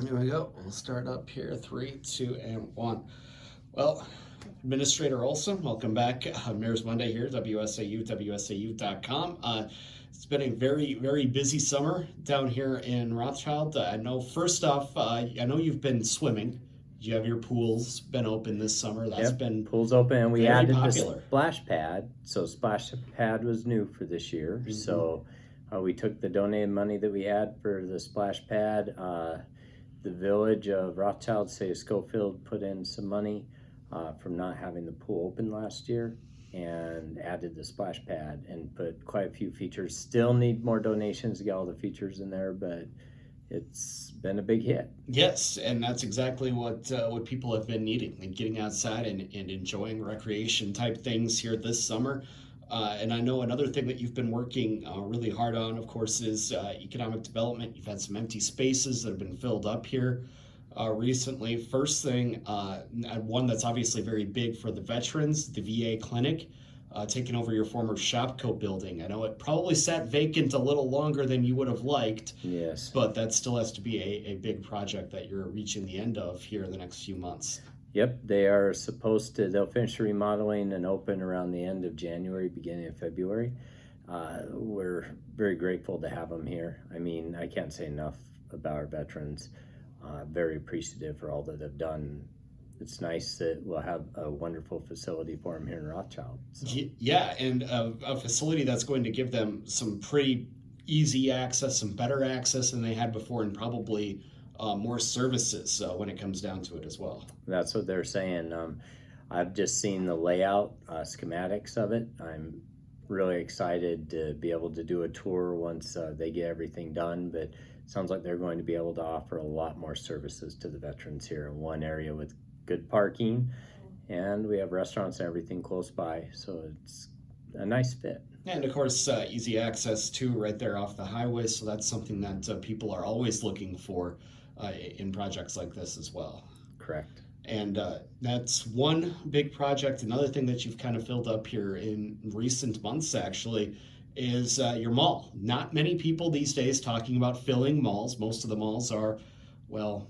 Here we go. We'll start up here. Three, two, and one. Well, Administrator Olsen, welcome back. Mayor's Monday here, WSAU.com. It's been a very busy summer down here in Rothschild. I know, first off, I know you've been swimming. You have your pools been open this summer. That's Yep, been pool's open, and we very added the popular. splash pad. So splash pad was new for this year. So we took the donated money that we had for the splash pad. The village of Rothschild, say Schofield, put in some money from not having the pool open last year, and added the splash pad and put quite a few features. Still need more donations to get all the features in there, but it's been a big hit. Yes, and that's exactly what people have been needing, and getting outside and enjoying recreation type things here this summer. And I know another thing that you've been working really hard on, of course, is economic development. You've had some empty spaces that have been filled up here recently. First thing, one that's obviously very big for the veterans, the VA clinic, taking over your former Shopco building. I know it probably sat vacant a little longer than you would have liked, Yes. but that still has to be a big project that you're reaching the end of here in the next few months. Yep, they are supposed to, they'll finish remodeling and open around the end of January, beginning of February. We're very grateful to have them here. I mean, I can't say enough about our veterans. Very appreciative for all that they've done. It's nice that we'll have a wonderful facility for them here in Rothschild. So. Yeah, and a facility that's going to give them some pretty easy access, some better access than they had before, and probably more services when it comes down to it as well. That's what they're saying. I've just seen the layout, schematics of it. I'm really excited to be able to do a tour once they get everything done, but it sounds like they're going to be able to offer a lot more services to the veterans here in one area with good parking, and we have restaurants and everything close by, so it's a nice fit. And of course, easy access too, right there off the highway. So that's something that people are always looking for in projects like this as well. Correct. And that's one big project. Another thing that you've kind of filled up here in recent months, actually, is your mall. Not many people these days talking about filling malls. Most of the malls are, well,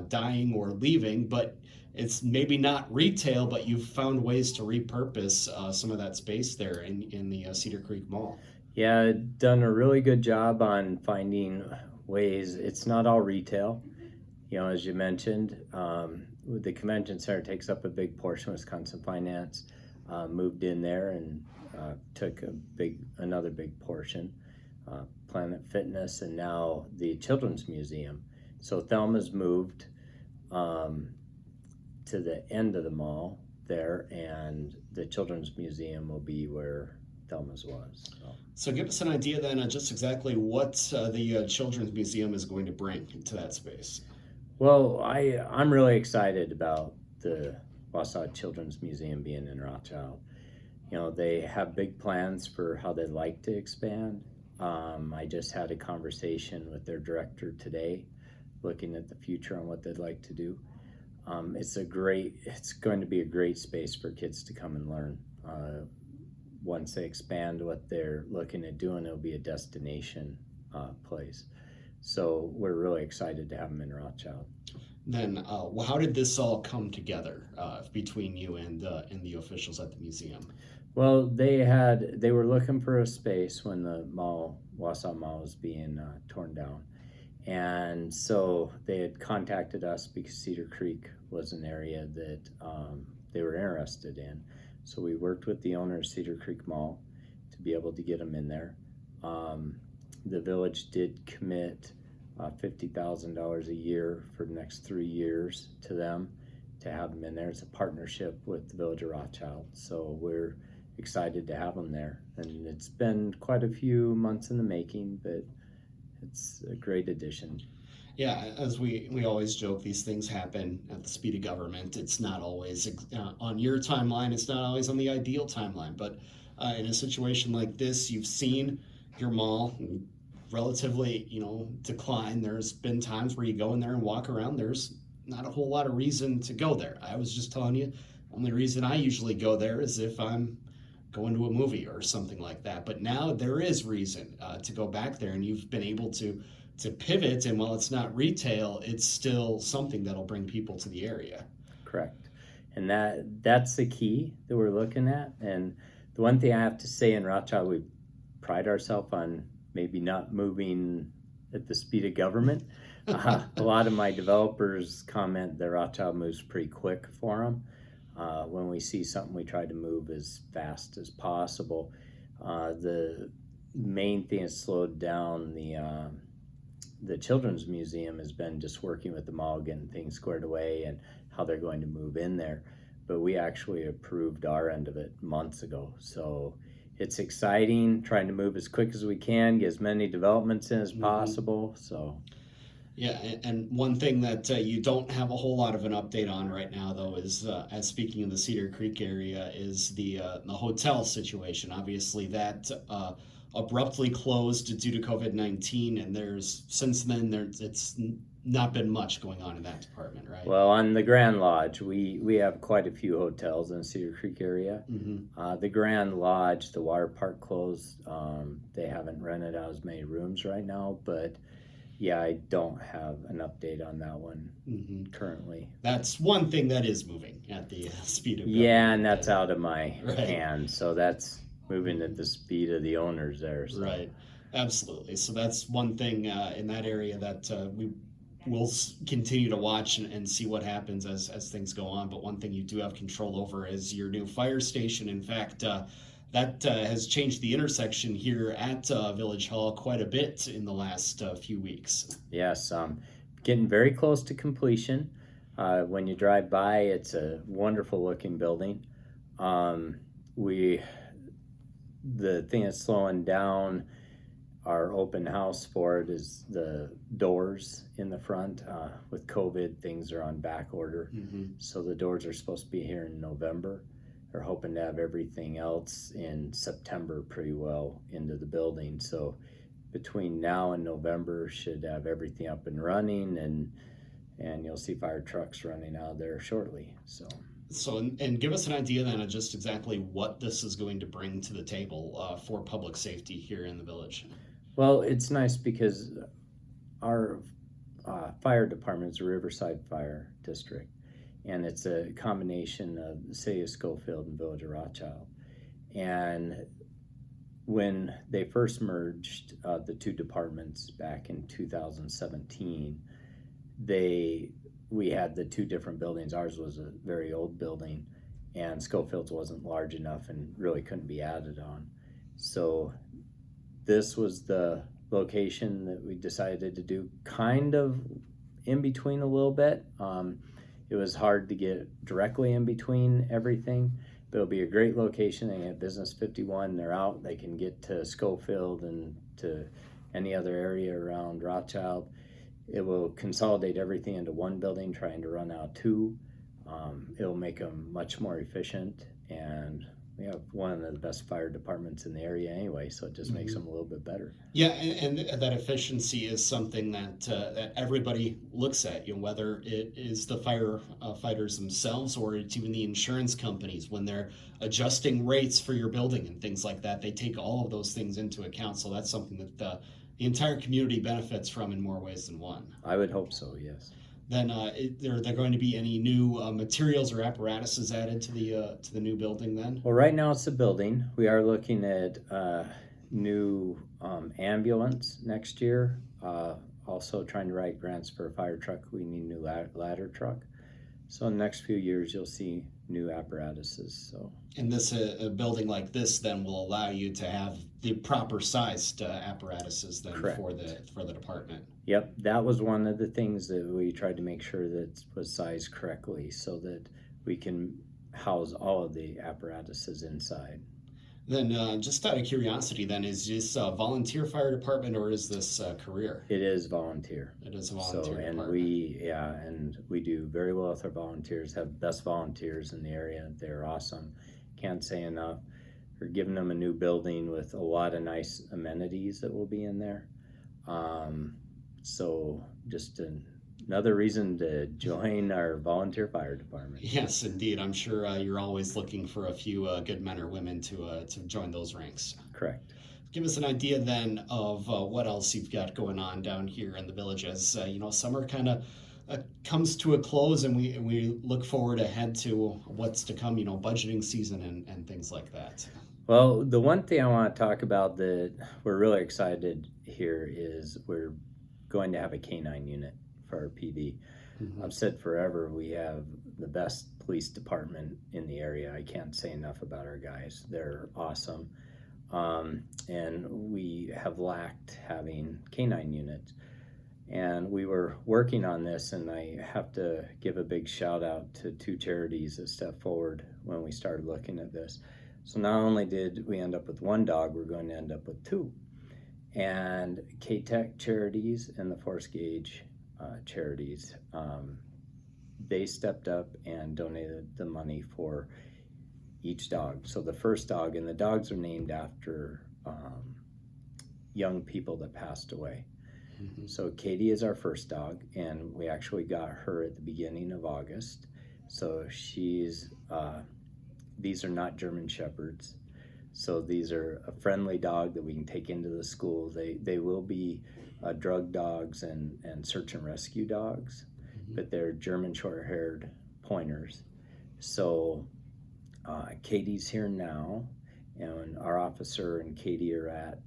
dying or leaving, but it's maybe not retail, but you've found ways to repurpose some of that space there in the Cedar Creek Mall. Yeah, done a really good job on finding ways. It's not all retail. You know, as you mentioned, the convention center takes up a big portion. Wisconsin Finance moved in there and took another big portion. Planet Fitness, and now the Children's Museum. So Thelma's moved to the end of the mall there, and the Children's Museum will be where Thelma's was. So give us an idea then on just exactly what the Children's Museum is going to bring to that space. Well, I'm really excited about the Wausau Children's Museum being in Rothschild. You know, they have big plans for how they'd like to expand. I just had a conversation with their director today, looking at the future on what they'd like to do. It's going to be a great space for kids to come and learn. Once they expand what they're looking at doing, it'll be a destination place. So we're really excited to have them in Rothschild. Then, how did this all come together between you and the officials at the museum? Well, they were looking for a space when the Wausau Mall was being torn down, and so they had contacted us because Cedar Creek was an area that they were interested in. So we worked with the owner of Cedar Creek Mall to be able to get them in there. The village did commit $50,000 a year for the next 3 years to them to have them in there. It's a partnership with the village of Rothschild, so we're excited to have them there. And it's been quite a few months in the making, but it's a great addition. Yeah, as we always joke, these things happen at the speed of government. It's not always on your timeline. It's not always on the ideal timeline. But in a situation like this, you've seen your mall relatively, decline. There's been times where you go in there and walk around. There's not a whole lot of reason to go there. I was just telling you, only reason I usually go there is if I'm going to a movie or something like that. But now there is reason to go back there, and you've been able to to pivot, and while it's not retail, it's still something that'll bring people to the area. Correct. And that's the key that we're looking at. And the one thing I have to say in Rothschild, we pride ourselves on maybe not moving at the speed of government. A lot of my developers comment that Rothschild moves pretty quick for them. When we see something, we try to move as fast as possible. The main thing has slowed down the Children's Museum has been just working with the mall, getting things squared away and how they're going to move in there. But we actually approved our end of it months ago. So it's exciting, trying to move as quick as we can, get as many developments in as possible. So yeah, and one thing that you don't have a whole lot of an update on right now, though, is as speaking of the Cedar Creek area, is the hotel situation. Obviously, that abruptly closed due to COVID-19, and it's not been much going on in that department, right? Well, on the Grand Lodge, we have quite a few hotels in the Cedar Creek area. The Grand Lodge, the water park closed. They haven't rented out as many rooms right now, but yeah, I don't have an update on that one currently. That's one thing that is moving at the speed of yeah, and that's out of my hands, so that's moving at the speed of the owners there. So. Right, absolutely. So that's one thing in that area that we will continue to watch and see what happens as things go on. But one thing you do have control over is your new fire station. In fact, that has changed the intersection here at Village Hall quite a bit in the last few weeks. Yes, getting very close to completion. When you drive by, it's a wonderful looking building. The thing that's slowing down our open house for it is the doors in the front. With COVID, things are on back order. So the doors are supposed to be here in November. They're hoping to have everything else in September pretty well into the building. So between now and November should have everything up and running, and you'll see fire trucks running out there shortly. So, and give us an idea then of just exactly what this is going to bring to the table for public safety here in the village. Well, it's nice because our fire department is a Riverside Fire District, and it's a combination of the city of Schofield and Village of Rothschild. And when they first merged the two departments back in 2017, we had the two different buildings. Ours was a very old building, and Schofield's wasn't large enough and really couldn't be added on. So this was the location that we decided to do kind of in between a little bit. It was hard to get directly in between everything, but it'll be a great location. They have Business 51, they're out, they can get to Schofield and to any other area around Rothschild. It will consolidate everything into one building, trying to run out two. It'll make them much more efficient, and we have one of the best fire departments in the area anyway, so it just makes them a little bit better. Yeah, and that efficiency is something that everybody looks at, whether it is the firefighters themselves or it's even the insurance companies. When they're adjusting rates for your building and things like that, they take all of those things into account. So that's something that the entire community benefits from in more ways than one. I would hope so, yes. Then are there going to be any new materials or apparatuses added to the new building then? Well, right now it's the building. We are looking at new ambulance next year. Also trying to write grants for a fire truck. We need a new ladder truck. So in the next few years you'll see new apparatuses. So. And this a building like this then will allow you to have the proper sized apparatuses then for the department. Yep, that was one of the things that we tried to make sure that was sized correctly so that we can house all of the apparatuses inside. Then just out of curiosity then, is this a volunteer fire department or is this career? It is volunteer. It is a volunteer department. And we do very well with our volunteers, have best volunteers in the area. They're awesome. Can't say enough. We're giving them a new building with a lot of nice amenities that will be in there. So just another reason to join our volunteer fire department. Yes, indeed. I'm sure you're always looking for a few good men or women to join those ranks. Correct. Give us an idea then of what else you've got going on down here in the village as summer kind of comes to a close, and we look forward ahead to what's to come. Budgeting season and things like that. Well, the one thing I want to talk about that we're really excited here is we're going to have a canine unit for our PD. Mm-hmm. I've said forever we have the best police department in the area. I can't say enough about our guys. They're awesome. And we have lacked having canine units. And we were working on this, and I have to give a big shout out to two charities that stepped forward when we started looking at this. So not only did we end up with one dog, we're going to end up with two. And K-Tech charities and the Force Gauge charities, they stepped up and donated the money for each dog. So the first dog, and the dogs are named after young people that passed away. Mm-hmm. So Katie is our first dog, and we actually got her at the beginning of August. So she's, these are not German Shepherds. So these are a friendly dog that we can take into the school. They will be drug dogs and search and rescue dogs, Mm-hmm. but they're German short-haired pointers. So Katie's here now, and our officer and Katie are at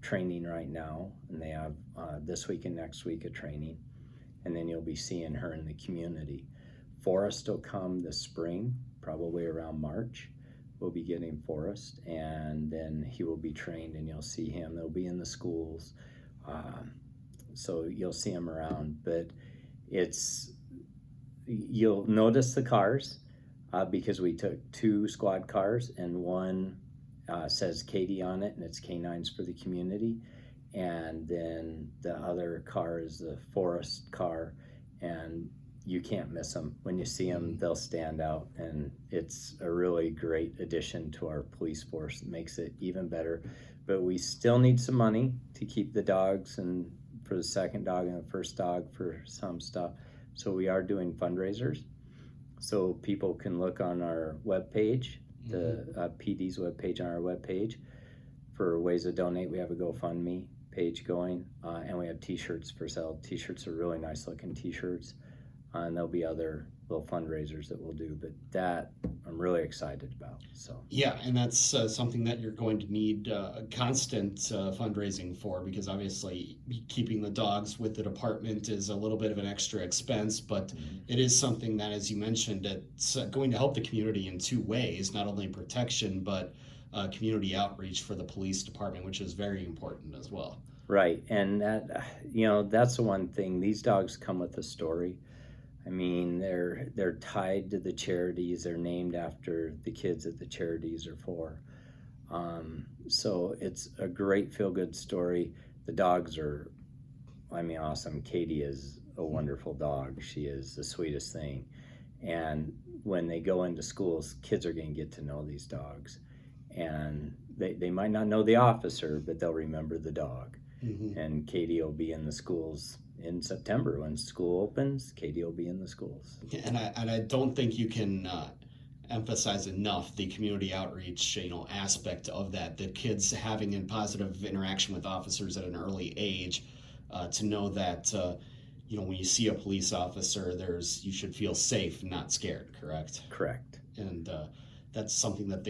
training right now, and they have this week and next week a training, and then you'll be seeing her in the community. Forrest will come this spring, probably around March. We'll be getting Forrest, and then he will be trained, and you'll see him. They'll be in the schools, so you'll see him around. But you'll notice the cars because we took two squad cars, and one says Katie on it, and it's canines for the community. And then the other car is the Forest car, and you can't miss them. When you see them, they'll stand out, and it's a really great addition to our police force. It makes it even better. But we still need some money to keep the dogs, and for the second dog and the first dog for some stuff. So we are doing fundraisers. So people can look on our webpage, the PD's webpage on our webpage, for ways to donate. We have a GoFundMe page going, and we have t-shirts for sale. T-shirts are really nice looking t-shirts, and there'll be other little fundraisers that we'll do, but that I'm really excited about. So yeah, and that's something that you're going to need constant fundraising for, because obviously keeping the dogs with the department is a little bit of an extra expense, but it is something that, as you mentioned, it's going to help the community in two ways, not only protection, but community outreach for the police department, which is very important as well. Right, and that, that's the one thing. These dogs come with a story. I mean, they're tied to the charities. They're named after the kids that the charities are for. So it's a great feel-good story. The dogs are, awesome. Katie is a wonderful dog. She is the sweetest thing. And when they go into schools, kids are going to get to know these dogs. And they might not know the officer, but they'll remember the dog. Mm-hmm. And Katie will be in the schools in September when school opens. Katie will be in the schools. And I don't think you can emphasize enough the community outreach aspect of that. The kids having a positive interaction with officers at an early age, to know that when you see a police officer, you should feel safe, not scared. Correct. And that's something that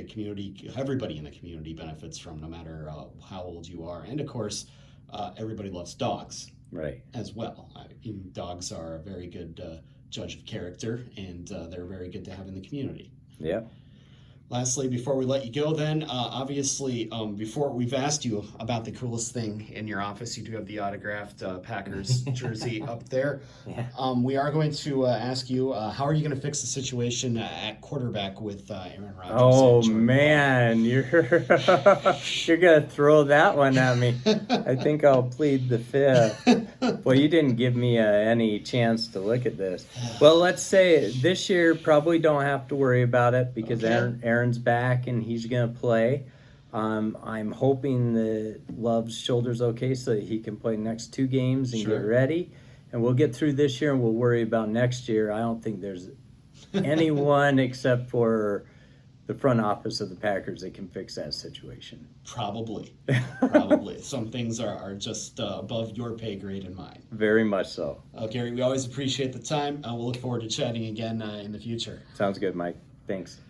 everybody in the community benefits from, no matter how old you are. And of course, everybody loves dogs. Right. As well. Dogs are a very good judge of character, and they're very good to have in the community. Yeah. Lastly, before we let you go, then, obviously, before we've asked you about the coolest thing in your office, you do have the autographed Packers jersey up there. Yeah. We are going to ask you, how are you going to fix the situation at quarterback with Aaron Rodgers? Oh, man, you're going to throw that one at me. I think I'll plead the fifth. Well, you didn't give me any chance to look at this. Well, let's say this year probably don't have to worry about it because Aaron's back and he's going to play. I'm hoping that Love's shoulder's okay so that he can play next two games and get ready. And we'll get through this year and we'll worry about next year. I don't think there's anyone except for the front office of the Packers that can fix that situation. Probably. Probably. Some things are just above your pay grade and mine. Very much so. Gary, we always appreciate the time. We'll look forward to chatting again in the future. Sounds good, Mike. Thanks.